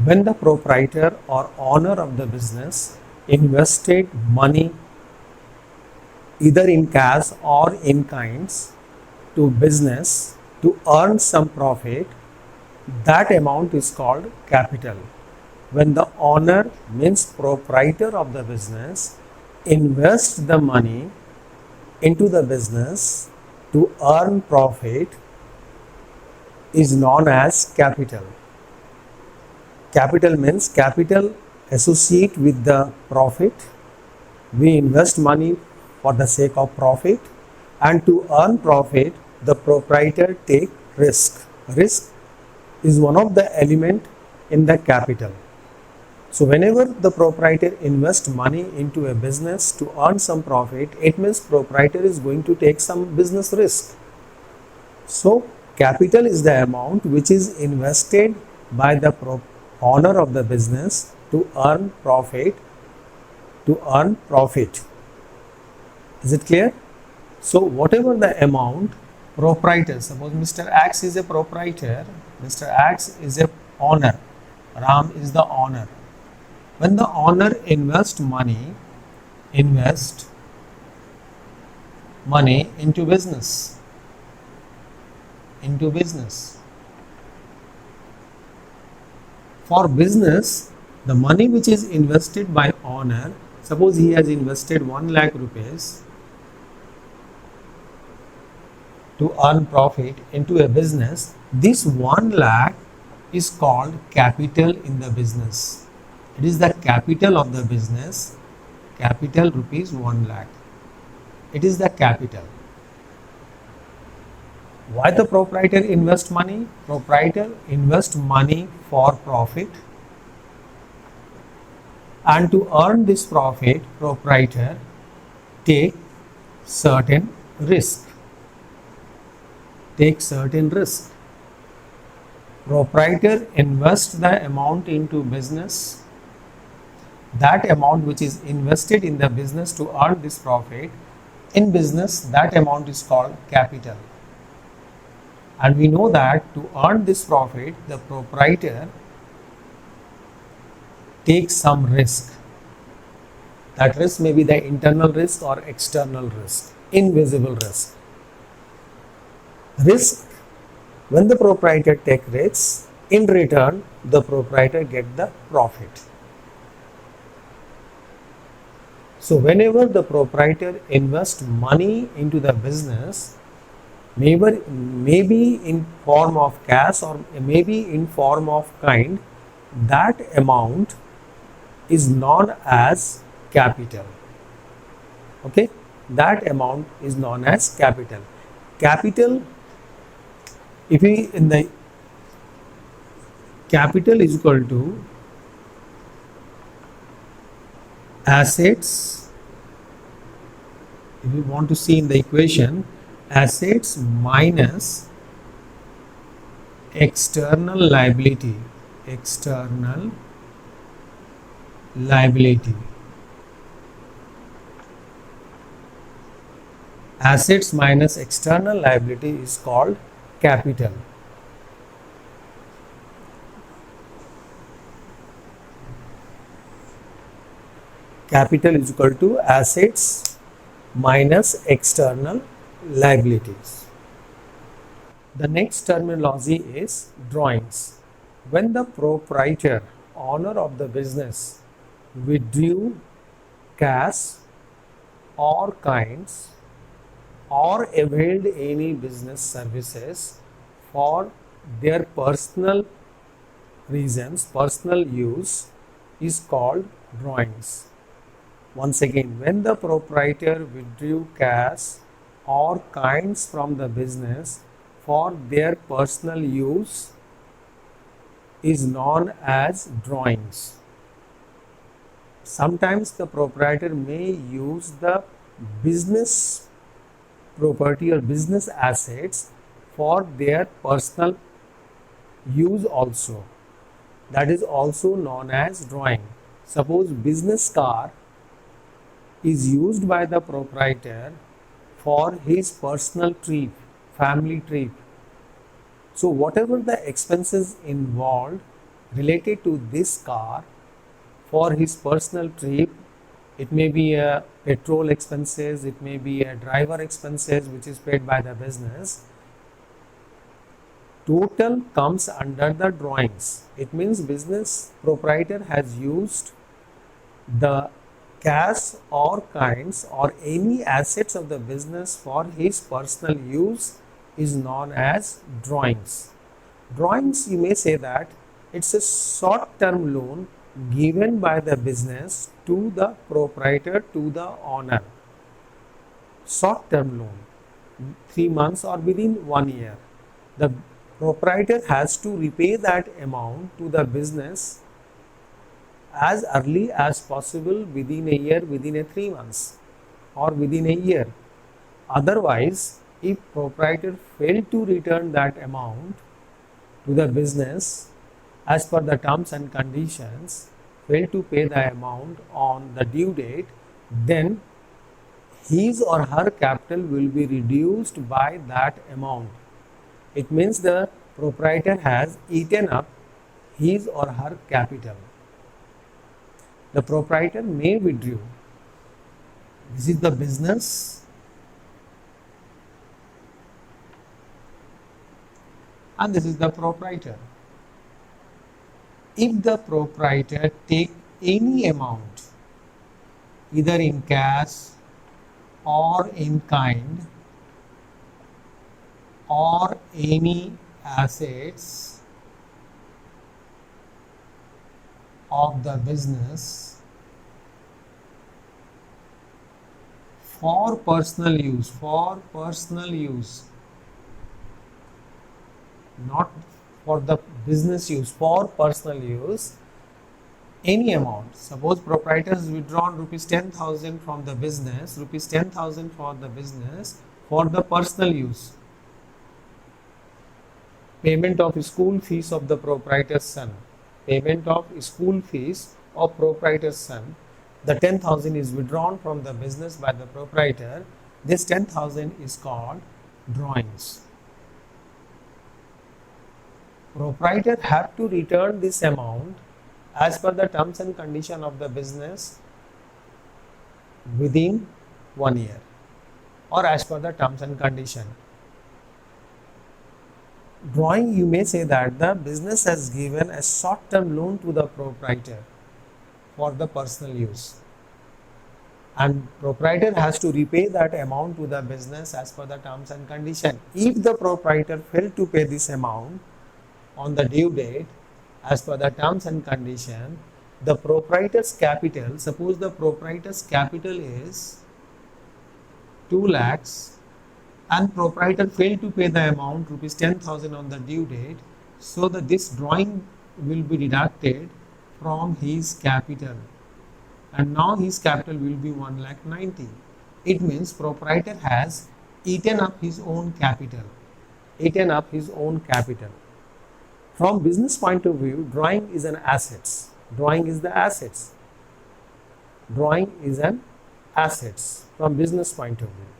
When the proprietor or owner of the business invested money either in cash or in kinds to business to earn some profit, that amount is called capital. When the owner means proprietor of the business invests the money into the business to earn profit is known as capital. Capital means capital associate with the profit. We invest money for the sake of profit, and to earn profit the proprietor take risk. Risk is one of the element in the capital. So whenever the proprietor invests money into a business to earn some profit, it means proprietor is going to take some business risk. So capital is the amount which is invested by the owner of the business to earn profit. Is it clear? So whatever the amount, proprietor, suppose Mr. X is a proprietor, Mr. X is a owner, Ram is the owner. When the owner invest money into business, for business, the money which is invested by owner, suppose he has invested 1 lakh rupees to earn profit into a business, this 1 lakh is called capital in the business. It is the capital of the business, capital rupees 1 lakh. It is the capital. Why the proprietor invest money? Proprietor invest money for profit, and to earn this profit, proprietor take certain risk. Proprietor invests the amount into business. That amount which is invested in the business to earn this profit, in business that amount is called capital. And we know that to earn this profit, the proprietor takes some risk. That risk may be the internal risk or external risk, invisible risk. Risk, when the proprietor takes risks, in return the proprietor gets the profit. So whenever the proprietor invests money into the business, maybe in form of cash or maybe in form of kind, that amount is known as capital. Okay, that amount is known as capital. Capital, if we in the capital is equal to assets, if you want to see in the equation, assets minus external liability. Assets minus external liability is called capital. Capital is equal to assets minus external liabilities. The next terminology is drawings. When the proprietor, owner of the business, withdrew cash or kinds or availed any business services for their personal reasons, personal use, is called drawings. Once again, when the proprietor withdrew cash or kinds from the business for their personal use is known as drawings. Sometimes the proprietor may use the business property or business assets for their personal use also. That is also known as drawing. Suppose business car is used by the proprietor for his personal trip, family trip. So whatever the expenses involved related to this car for his personal trip. It may be a petrol expenses, it may be a driver expenses which is paid by the business. Total comes under the drawings. It means business proprietor has used the cash or kinds or any assets of the business for his personal use is known as drawings. Drawings, you may say that it's a short term loan given by the business to the proprietor, to the owner. Short term loan, 3 months or within 1 year. The proprietor has to repay that amount to the business as early as possible within a year, within a 3 months or within a year. Otherwise, if proprietor failed to return that amount to the business as per the terms and conditions, failed to pay the amount on the due date, then his or her capital will be reduced by that amount. It means the proprietor has eaten up his or her capital. The proprietor may withdraw. This is the business and this is the proprietor. If the proprietor take any amount, either in cash or in kind or any assets of the business for personal use, not for the business use, for personal use, any amount. Suppose proprietor has withdrawn rupees 10,000 from the business, rupees 10,000 for the business for the personal use. Payment of school fees of the proprietor's son, payment of school fees of proprietor's son. The 10,000 is withdrawn from the business by the proprietor. This 10,000 is called drawings. Proprietor have to return this amount as per the terms and condition of the business within 1 year or as per the terms and condition. Drawing, you may say that the business has given a short term loan to the proprietor for the personal use, and proprietor has to repay that amount to the business as per the terms and condition. If the proprietor failed to pay this amount on the due date as per the terms and condition, the proprietor's capital, suppose the proprietor's capital is 2 lakhs and proprietor failed to pay the amount rupees 10,000 on the due date, so that this drawing will be deducted from his capital, and now his capital will be 1,90,000. It means proprietor has eaten up his own capital, From business point of view, drawing is an assets. Drawing is an assets from business point of view.